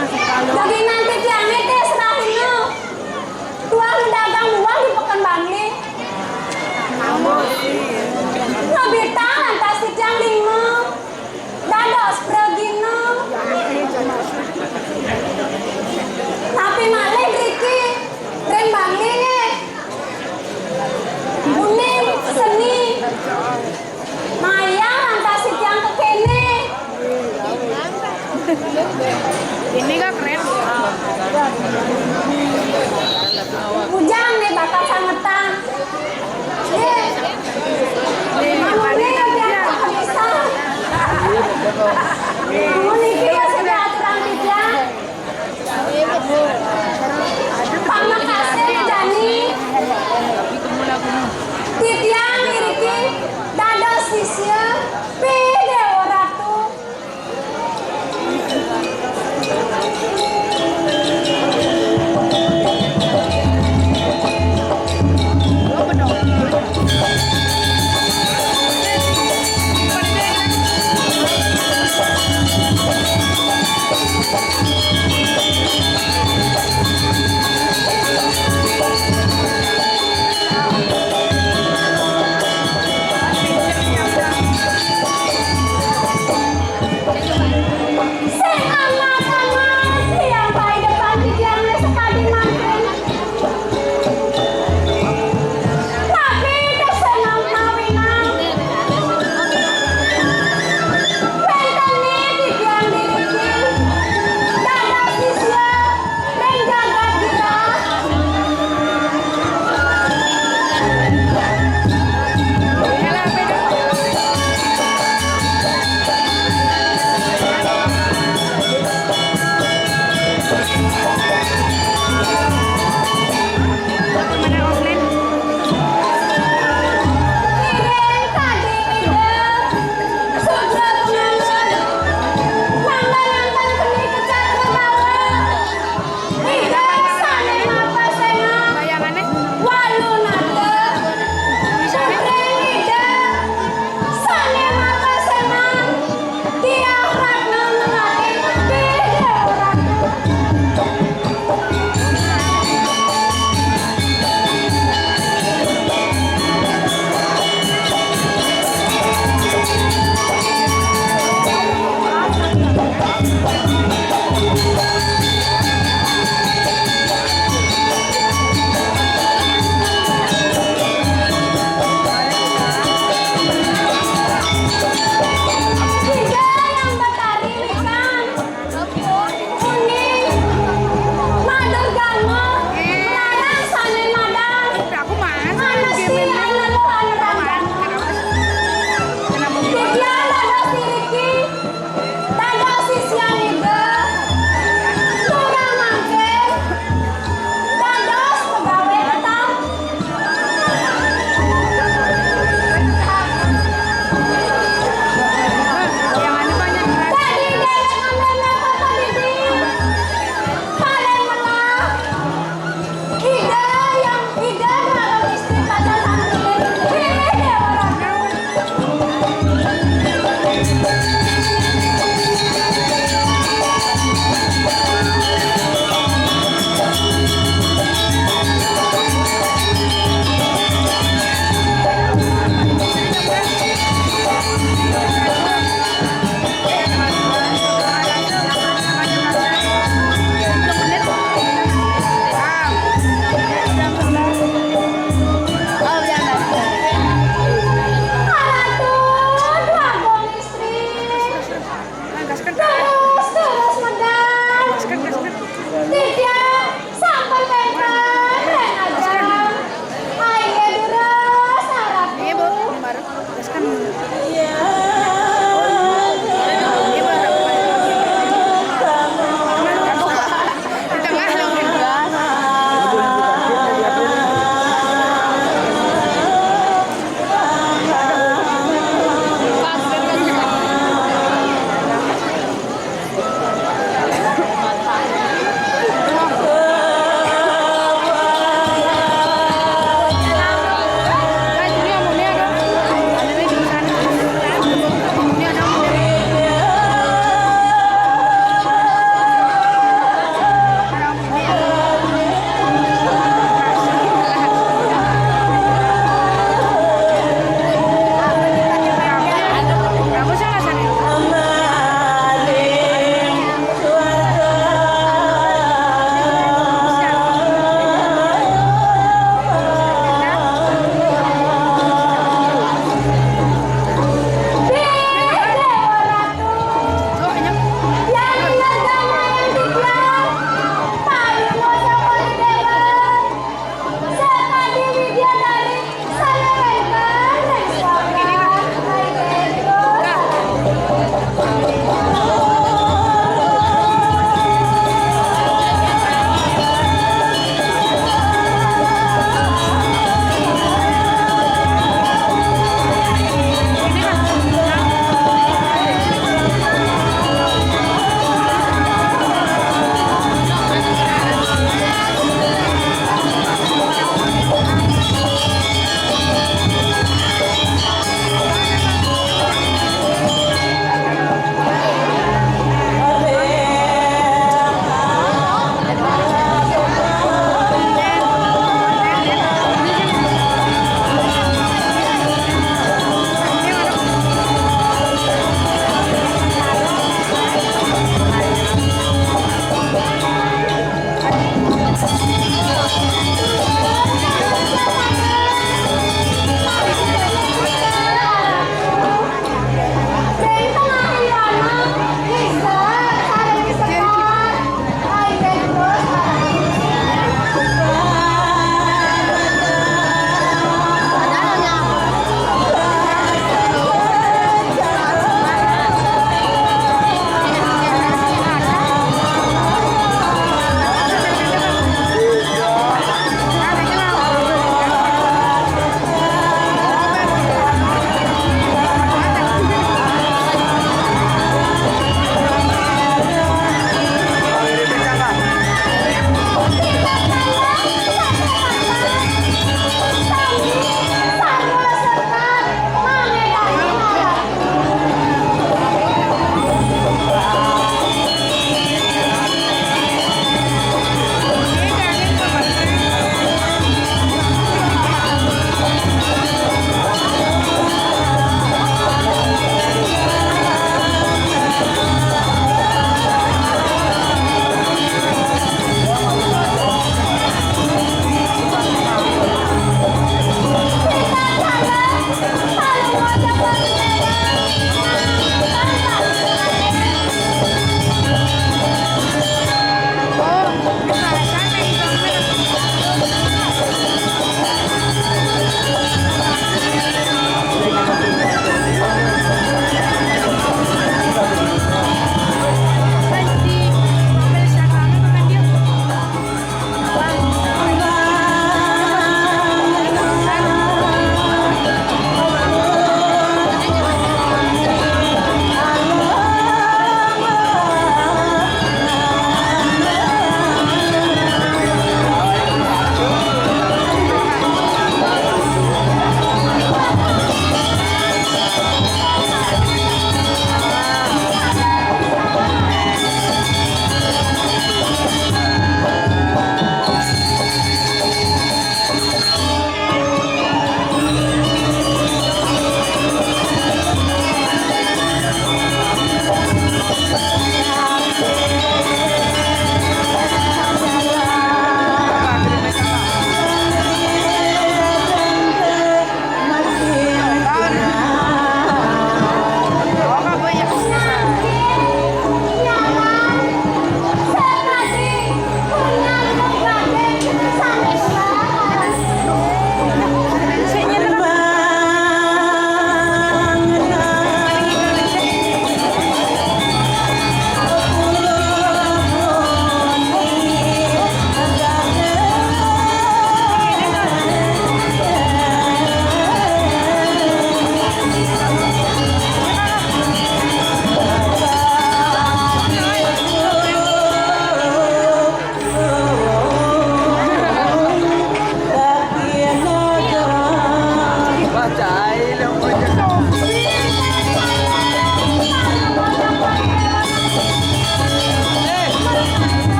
Jadi nanti tiangnya teh serahin lo. Tuang dagang uang di Pekan Bangli. Nobita lantas si tiang lima. Dados pergino. Tapi malah Riki Reng Bangli nih. Bunim seni. Maya lantas si tiang ke kene. Ini kan keren. Ujang nih bakal sangetan. Kamu nih biar tak bisa. Kamu nih kita sudah aturan bijak. Pamakasih Jani. Titiang Riki dados sisya pide oratu. Dados sisya niga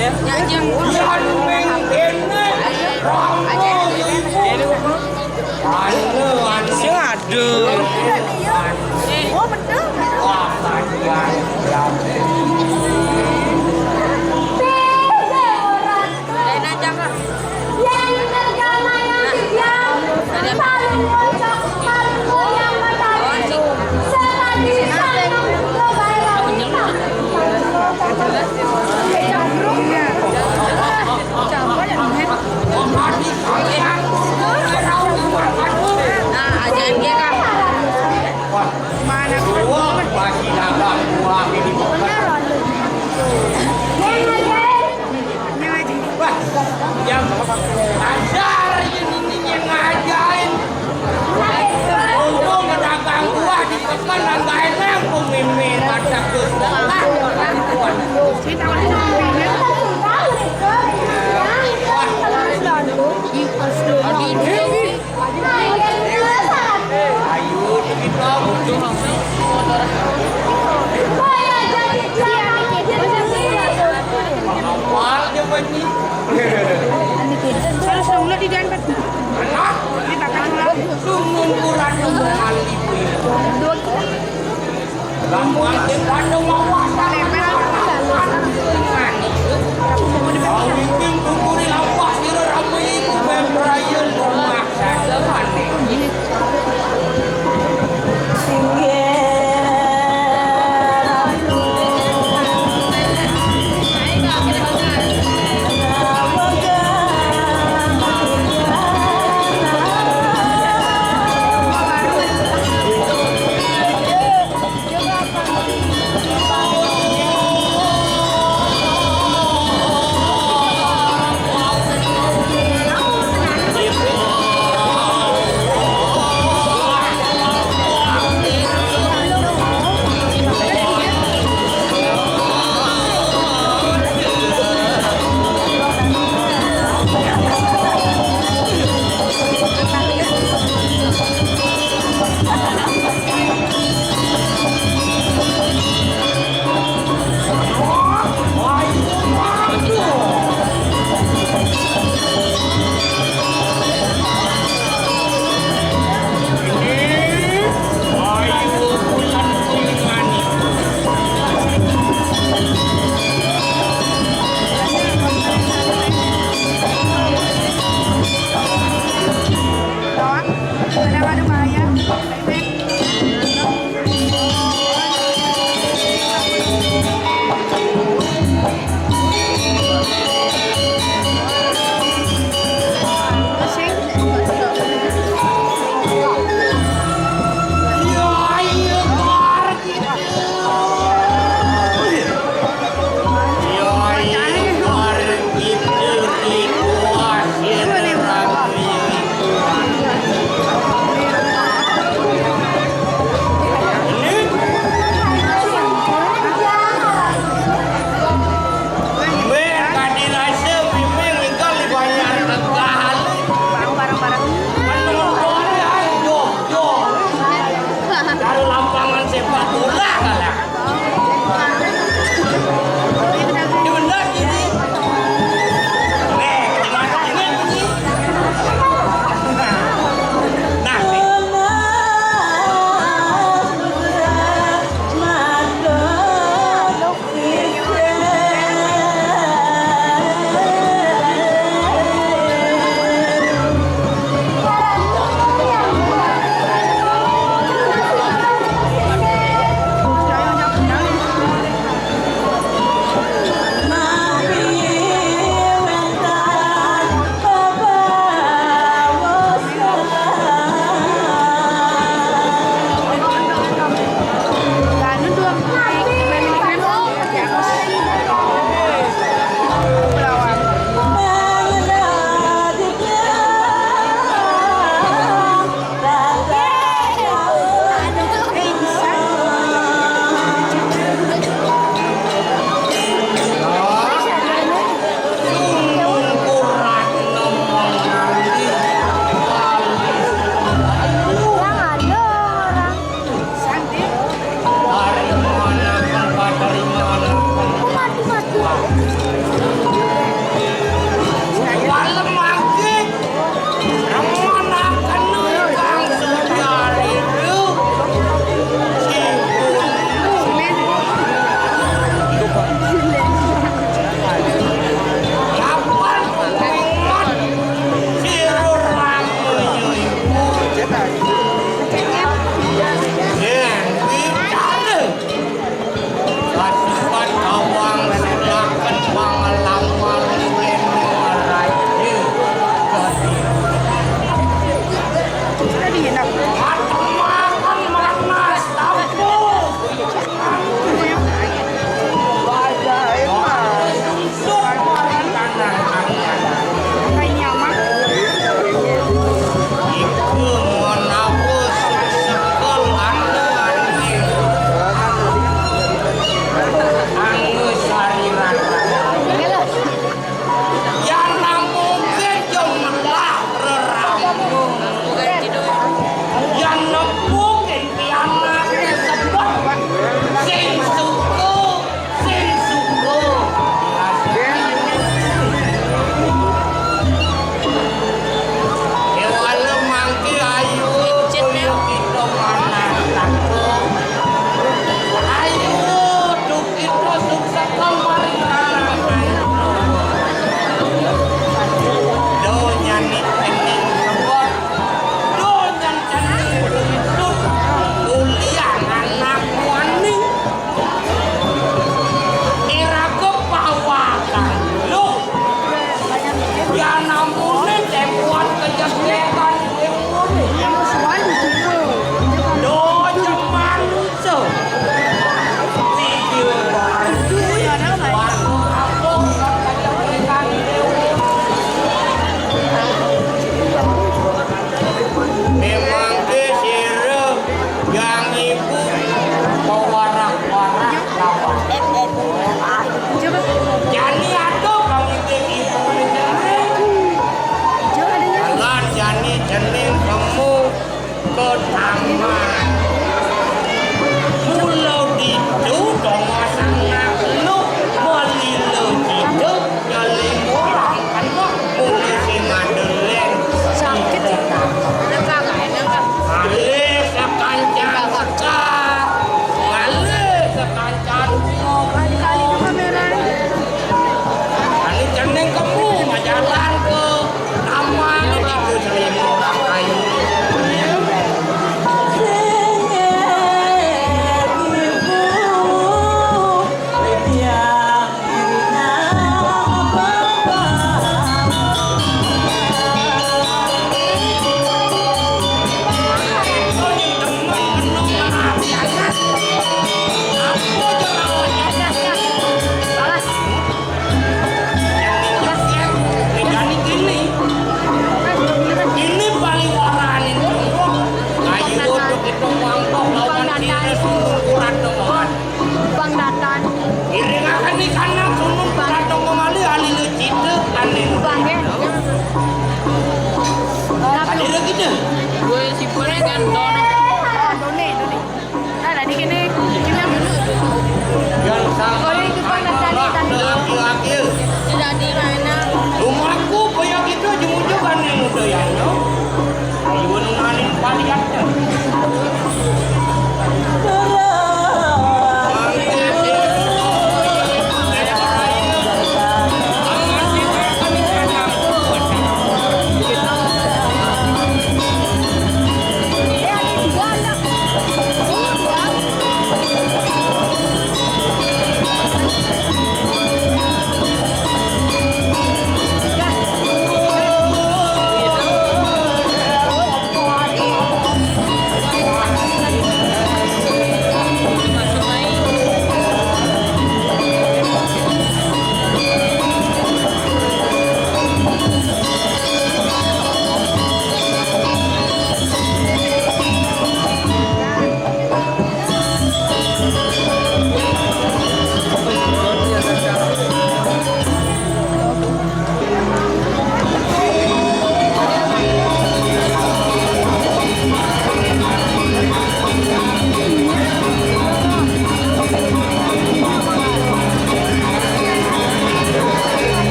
Yan mengkene romo ibu. Sing aduh. Oh betul. Wah, bagian jam. Yang tergama yang diam, paling muncul, paling mulia matahari. Sekali sangat kebayang kita. Yang ajar ini yang ngajain. Untung pedagang buah di pekan nggak enak pemimpin macam tu. Ayo kita awal dia bunyi. Terus semula di dan Anak di belakang lah. sumun kurang kali. Lamuan dia ada wawasan. Kau bikin kumuri lawas kira ramai ibu memperayaan rumah saya mana?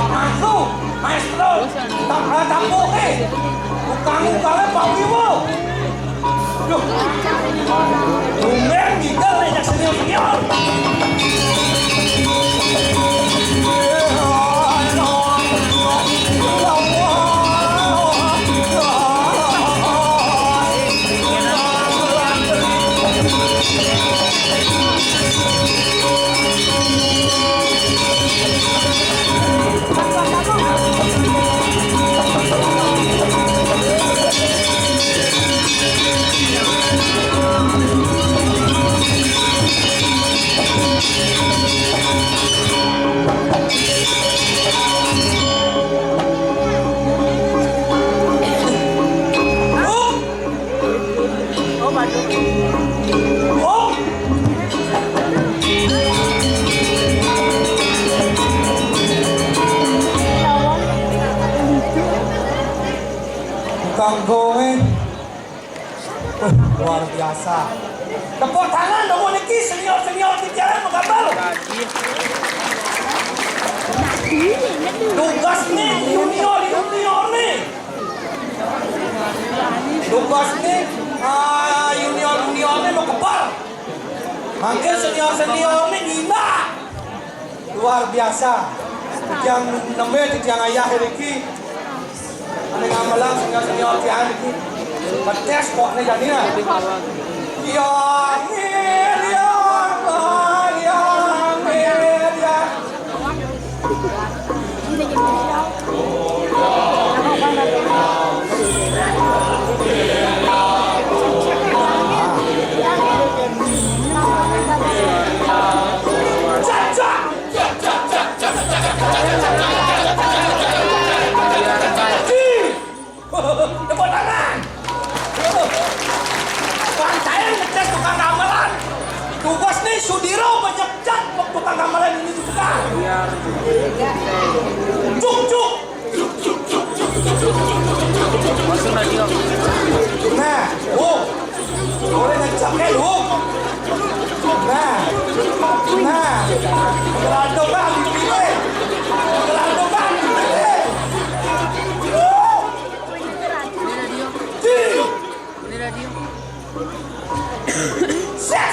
Pak Mantu, Maestro, Tampoke, tukang-tukangnya Pak Wiwo. Duh, tumben gigal nih jak senior-senior. Tukang goreng, luar biasa. Tepuk tangan dong niki senior-senior di jalan menggambar. Tugas nih junior nih. Tugas nih junior nih mau kepar. Makin senior nih gila. Luar biasa. Yang nembe yang ayah Riki. Ada ngamalang senior tiang Riki. Petes kok nih jadinya. Tepuk tangan. Pancain ngetes tukang gamelan. Tugas nih Sudiro menyecat tukang gamelan ini juga. Cuk. Masuk radio. Nah, boleh ngecapnya lu. Nah, gelado bang, gelado bang. Ini radio. Siap.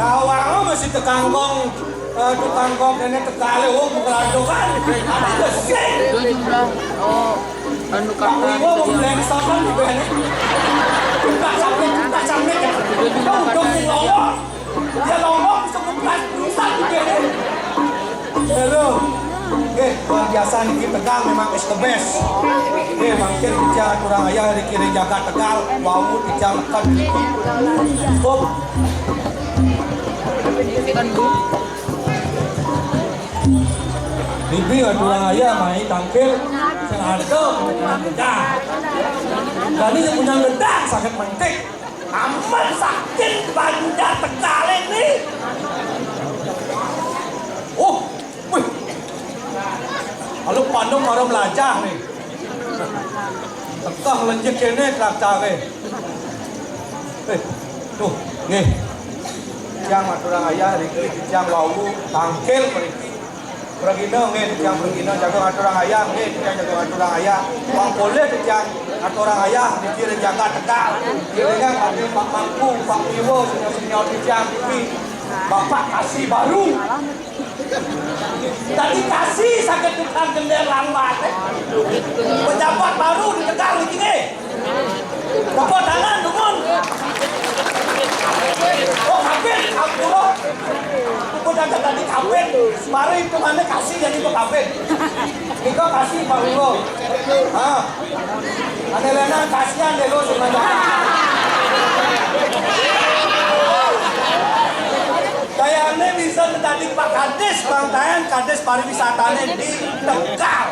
Kawang masih tekangkong ini tekale gelado kan. Itu jumlah anu Pak kata Wiwo membeli sopan di bene. Tak sampai ya. Dong lowong. Dia lowong bisa bukan di bene. Halo. Luar biasa nih Tegal memang is the best. Makin bicara kurang ayah dari kiri jaga Tegal, bau dijalankan. Bob. kan Bu. Bibi kurang ayah main tampil yang ada gendang. Tadi yang punya gendang sakit mentik. Aman sakit Banjar Tegal ini. Wih. Kalau pandang orang belajar nih. Tekah lenjek ini traktor nih. Tuh, nih. Yang maturang ayah riki yang lawu tangkil meriki. Pergino nih yang pergino jaga maturang ayah nih yang jaga maturang ayah. Bang boleh yang maturang ayah dikira jaga Tegal. Kira-kira ada Pak Mangku, Pak Wiwo, senior yang ini. Bapak kasih baru. Tadi kasih sakit tukang gender lambat. Pejabat baru di Tegal ini. Tepuk tangan, dukun. Oh, kapit, kapuro. Dukun aja tadi kapit. Mari itu mana kasih yang itu kapit. Iko kasih Pak Wiwo. Ada lena kasihan deh lo semuanya. Kayaknya bisa tadi Pak Kades rangkaian Kades pariwisatanya di Tegal.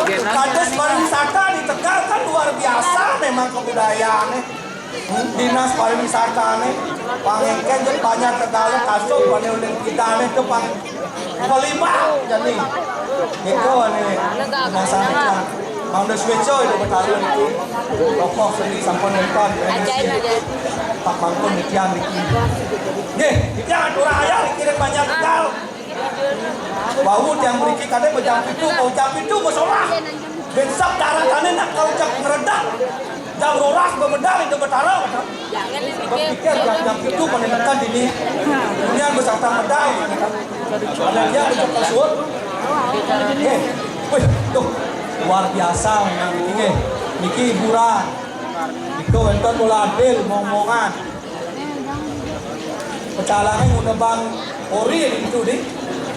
Kades pariwisata di Tegal kan luar biasa memang kebudayaannya. Dinas pariwisatanya pangengken banyak Tegal kasut paneuleun kita itu pang kelima jadi Eko nih, penasaran. Mau udah switcho itu bertaruh itu. Rokok sendiri sampun nonton. Ajaib. Pak Mangkun Nikian Niki. Nih, Nikian orang ayah dikirim banyak tinggal. Bau yang beriki kadang berjam itu bersolah. Bensap darah kanan nak kau cak meredak. Jam roras bermedal itu bertaruh. Jangan Berpikir jam itu menekan ini. Kemudian bersama medal. Ada dia bercakap suut. Wih, tuh luar biasa memang ini. Niki hiburan. Itu entar bola adil, ngomongan. Pecalangan udah bang ori itu deh.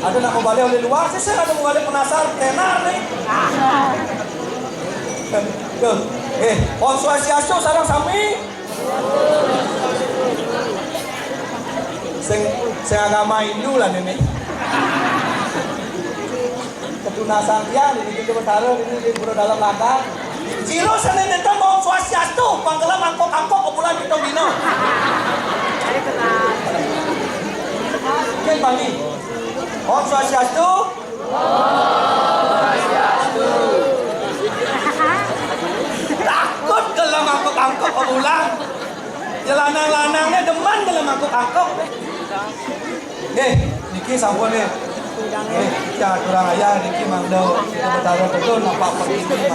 Ada nak mau balik oleh luar, saya ada mau balik penasaran tenar nih. Tuh, Om Swastiastu sareng sami. Sing agama Hindu lah nenek. Ketunasan dia ini kita bertaruh ini di buru dalam langkah. Ciro sana nenta Om Swastiastu, panggilan angkok kebulan di Tobino. Oke, Bang. Om Swastiastu. Takut kalau angkok kebulan. Lanang-lanangnya demen kalau angkok. Niki sampun nih. Ya kurang aja Niki mangdo kita bertaruh betul nampak begini.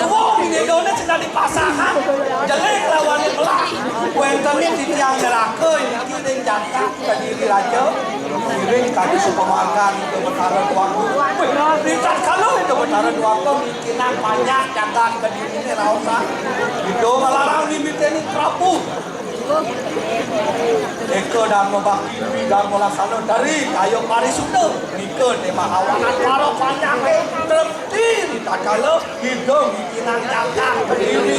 Wong ini dona sedang dipasangkan. Jelek lawannya belah. Kuentannya di tiang neraka Niki ning jangka kadiri raja. Kiring kadi supermarket itu bertaruh uang. Dicat kalau itu bertaruh uang Niki nang banyak jagat kadiri ini rausa. Itu malarang limite ini kerapu. Eko Dharma Bakti Dharma Laksana dari Kayo Parisuda Nika tema awanan waro panjang tertib takala hidung bikinan jaga berdiri.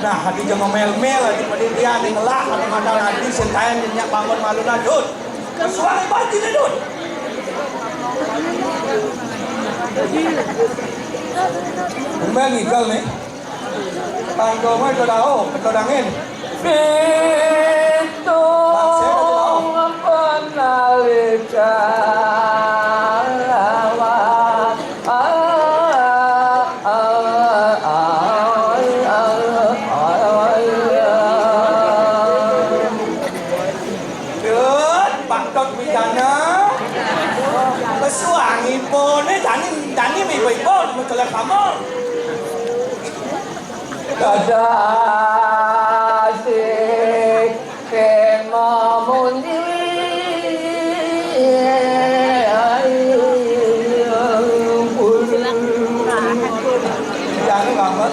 Nah hati jama mel-mel di pendidikan di ngelak ada mandang nanti sentayan minyak bangun malu nadut kesuai baju nadut. Umang ikal nih Tangkoma itu dah kedangin. Pitong penalika Pak Bidana kesuangi pun Dani mi pun mencolek kamar Kadasik kemamundi Jangan banget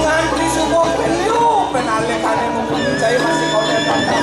ngantri semua pelu penalekannya mempercayai masih kau datang lagi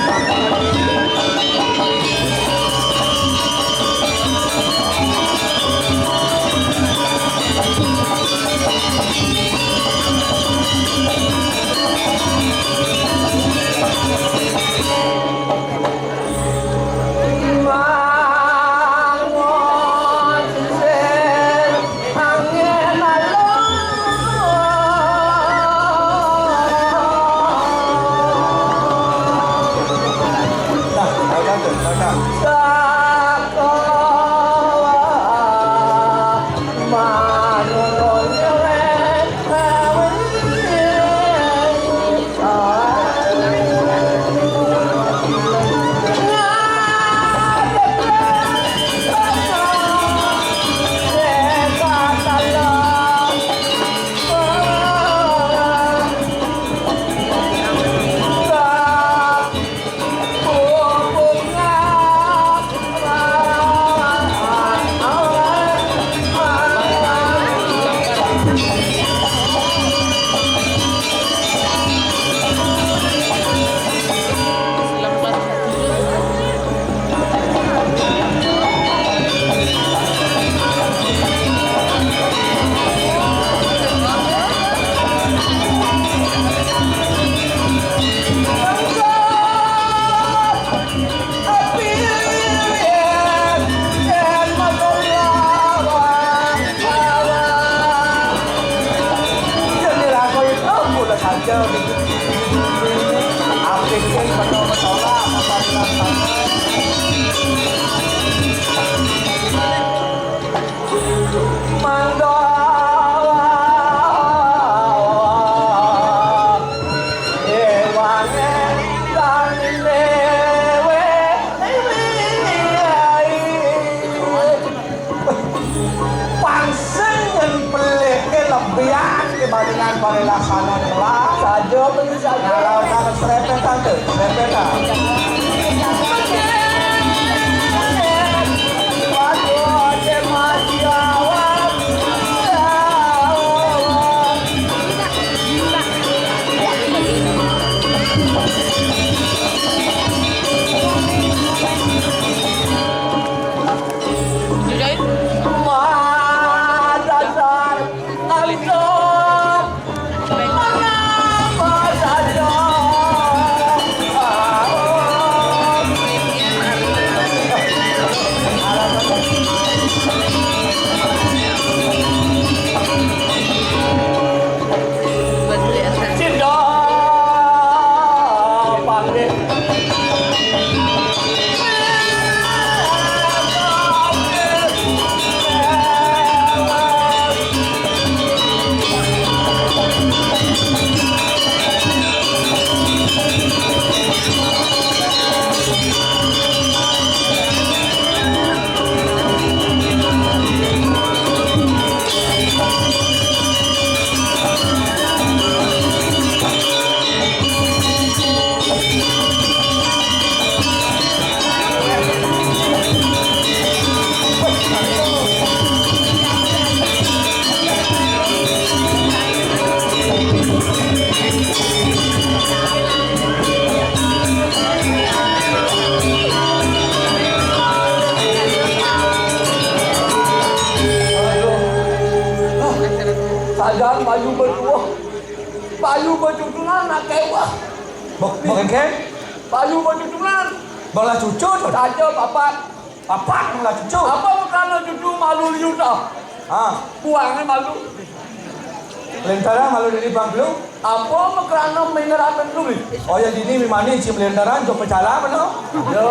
Pangseng yang pelik ke lebihan dibandingkan pada laksana kelas saja beli saja kalau nak serepetan tu serepetan waduh dia masih awam sadar bayu berdua bayu bercucuran nak kewah Bagaimana? bayu bercucuran Bola cucu tu. saja papat Apa bola cucu? apa kerana cucu malu liu dah Ah, buangnya malu lentara malu dari banglu. apa kerana menyerahkan dulu Oh ya dini mimani cim lentaran jom pecala mana? ya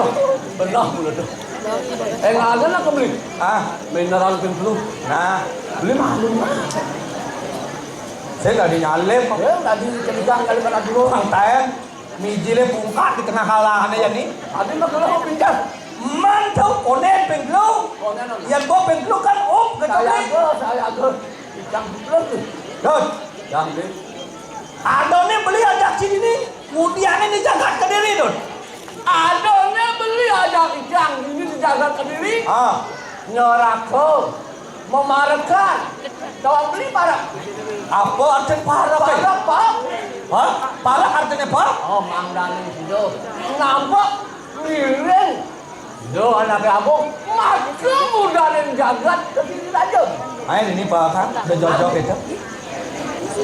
benar pula tu ada nak beli Ah, menyerahkan dulu nah, beli malu saya dah dinyalem. ya tadi ceritaan kali pada dulu Pantai, mijile pungkat di tengah kalangan yang ni. ada nak kalau pinjam Mantap, konen penglu. Yang bawa penglu kan ke saya agak ikan belum tu Dot, yang ni ada ni beli ajak sini ni. Kemudian ni jaga ke diri dot. adanya beli aja ikan ini dijaga ke diri Ah, neraka memarekan tahu beli para apa artinya para pe? apa Hah? Para artinya apa? oh mangdani itu nampak lirin do anak kamu macam mudah dan jagat ke sini saja Ayo ini pak kan, udah jauh-jauh kita.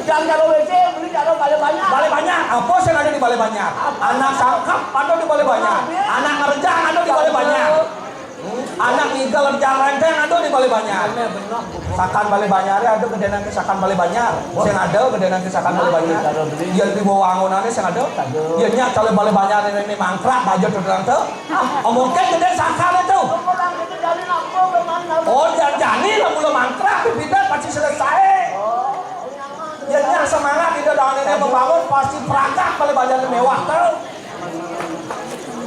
jangan kalau WC beli kalau banyak Balai banyak, apa yang ada di balai banyak? Anak sangkap ada di balai banyak. Anak ngerjang ada di balai banyak. Anak ngigal ngerjang renteng ada di balai banyak. Sakan balai banyak ada gedenan ke sakan balai banyak. Yang ada gedenan ke sakan balai banyak. Yang di bawah angunannya yang ada. Yang nyak kalau balai banyak ini mangkrak baju tu dalam tu. Mungkin gede sakan itu. Oh jangan lah mula mangkrak pipitan pasti selesai. Yang nyak semangat tidak dalam ini membangun pasti perangkat balai banyak mewah tu.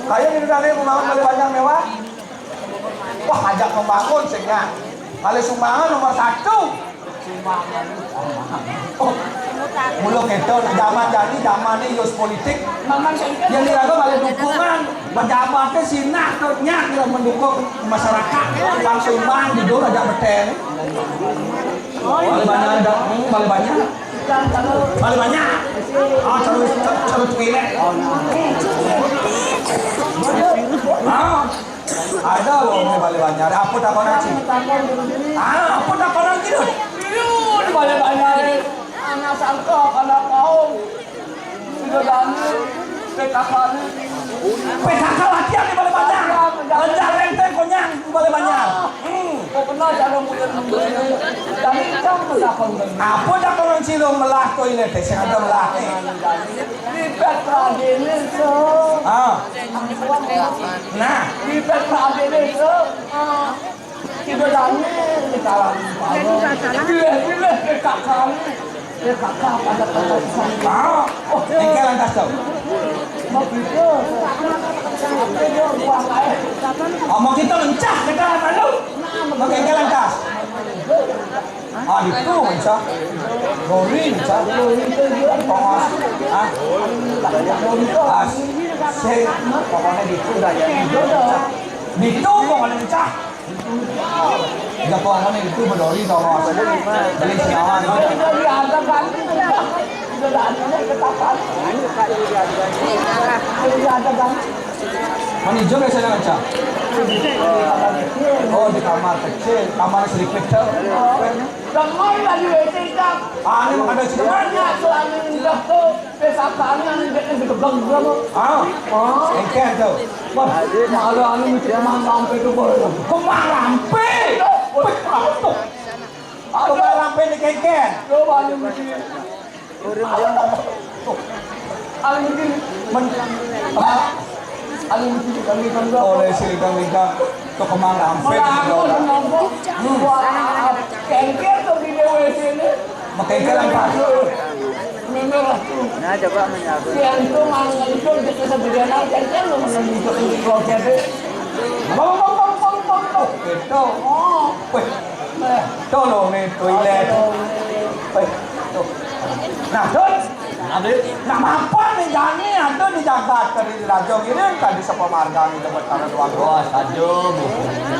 Kayak di dalam membangun balai banyak mewah. Wah ajak membangun sehingga kalau sumbangan nomor 1 mula kita zaman jadi zaman ini yus politik yang diraga balik dukungan pejabatnya sinak ternyata yang mendukung masyarakat yang sumbang di dulu ajak betel balik banyak ada balik banyak balik banyak oh calon pilih ada loh ini balik banyak apa tak kau nasi apa tak kau nasi di banyak anak sangka anak kaum sudah dani PKK PKK latihan di balik banyak kejar renteng konyang di balik banyak kau pernah cara muda dan kamu melakukan apa tak kau nasi lo melah toilet saya ada melah di Petra ini so nah di Petra ini so tidak dani di kalangan bila PKK PKK pada tinggal lantas tau begitu omong kita mencah kita lalu tinggal lantas Ah, itu macam. Lori macam. Pongos. Ah. Ah. Saya pokoknya gitu dah ya. Itu pokoknya macam. Jika pokoknya itu berdori pongos. Beli senyawa ni. Mana hijau biasanya macam? Oh di kamar kecil, kamar sedikit kecil. Ramai lagi WC tak. Ah ini makan dari Banyak selama ini dah tu. Pesakan yang dia bergelang berapa. Ah, engkau tu. Malu anu mesti kemang sampai tu boleh. Kemang lampe. Kemang lampe ni kengken. Coba anu mesti. Anu mesti anu mesti kami kan Oleh silikang tu kemang lampe. Wah, kengker tu di WC ni. Makengkel apa? Memang tu. Nah, coba menyatu. Yang tu mangan itu kita seberian kengker lu menunjuk di kloset. Itu. Weh. Tolong ni toilet. Weh. Nah, Don. Nah, apa ni jani ada di Jagat dari Raja Giring tadi sepemarga ni dapat tanah dua gua saja.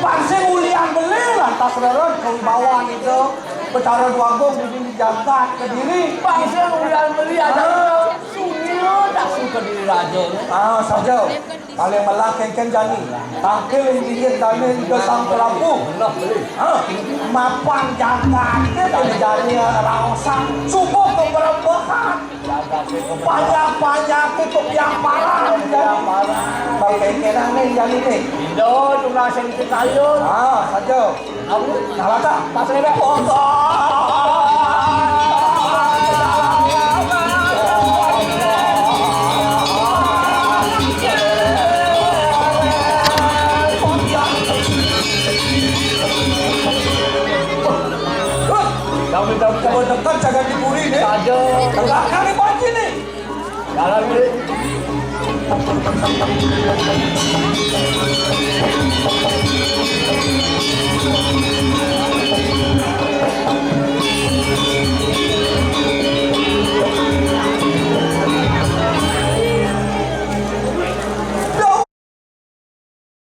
Pasti ulian beli lantas rerot ke bawah itu. Betara dua gua di Jagat Kediri. Pasti ulian beli ada sunyi tak suka diri raja. Ah, saja. Paling melak kengkeng jani. Tangkil ingin jani ke sang pelapu. Ah, mapan Jagat itu jani rangsang. Subuh ke berempat. Pajak-pajak itu yang parah. Kalau kengkeng ni jani ni. Indo tu rasa kita kayun. Ah, saja. Aku Salah tak? pas lebe Kau dekat jaga di puri ni. saja. Enggak kali banci ni. Dalam ni